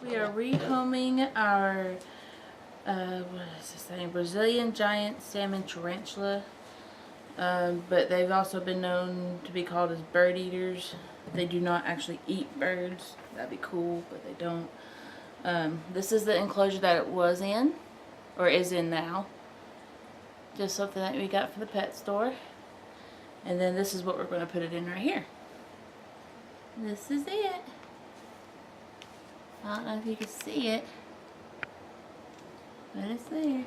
We are rehoming our, what is this thing? Brazilian giant salmon tarantula. But they've also been known to be called as bird eaters. They do not actually eat birds. That'd be cool, but they don't. This is the enclosure that it was in, or is in now. Just something that we got from the pet store. And then this is what we're going to put it in right here. This is it. I don't know if you can see it, but it's there.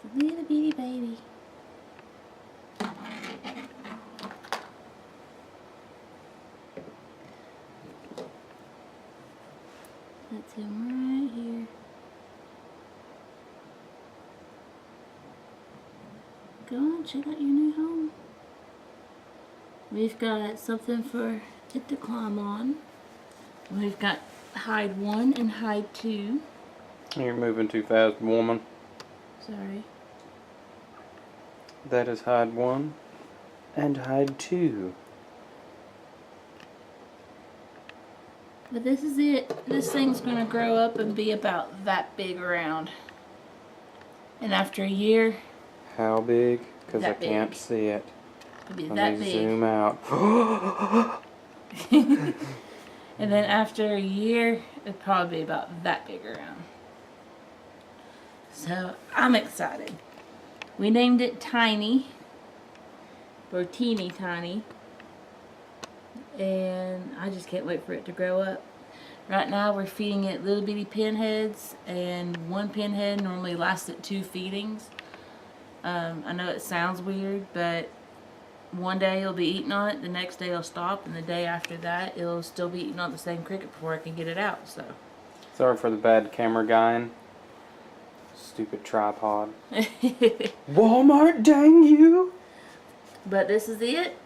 It's a little bitty baby. That's him right here. Go on, check out your new home. We've got something for it to climb on. We've got hide 1 and hide 2. You're moving too fast, woman. Sorry. That is hide 1 and hide 2. But this is it. This thing's going to grow up and be about that big around. And after a year... How big? Because I can't big. see it. It'll be Let that me big. zoom out. And then after a year, it'll probably be about that big around. So, I'm excited. We named it Tiny. Or Teeny Tiny. And I just can't wait for it to grow up. Right now, we're feeding it little bitty pinheads. And one pinhead normally lasts at 2 feedings. I know it sounds weird, but one day it'll be eating on it, the next day it'll stop, and the day after that it'll still be eating on the same cricket before I can get it out. So Sorry for the bad camera guy. Stupid tripod. Walmart, dang you! But this is it.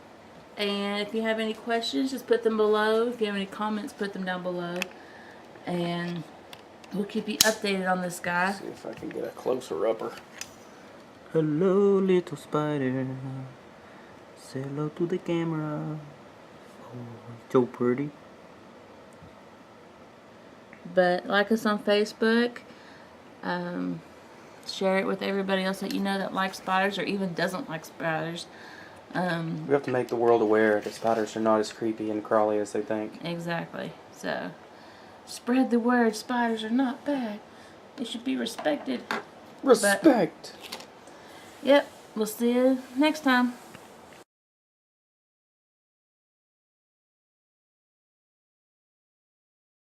And if you have any questions, just put them below. If you have any comments, put them down below. And we'll keep you updated on this guy. See if I can get a closer upper. Hello, little spider. Say hello to the camera. Oh, so pretty. But like us on Facebook. Share it with everybody else that you know that likes spiders or even doesn't like spiders. We have to make the world aware that spiders are not as creepy and crawly as they think. Exactly. So, spread the word. Spiders are not bad. They should be respected. Respect! Yep. We'll see you next time.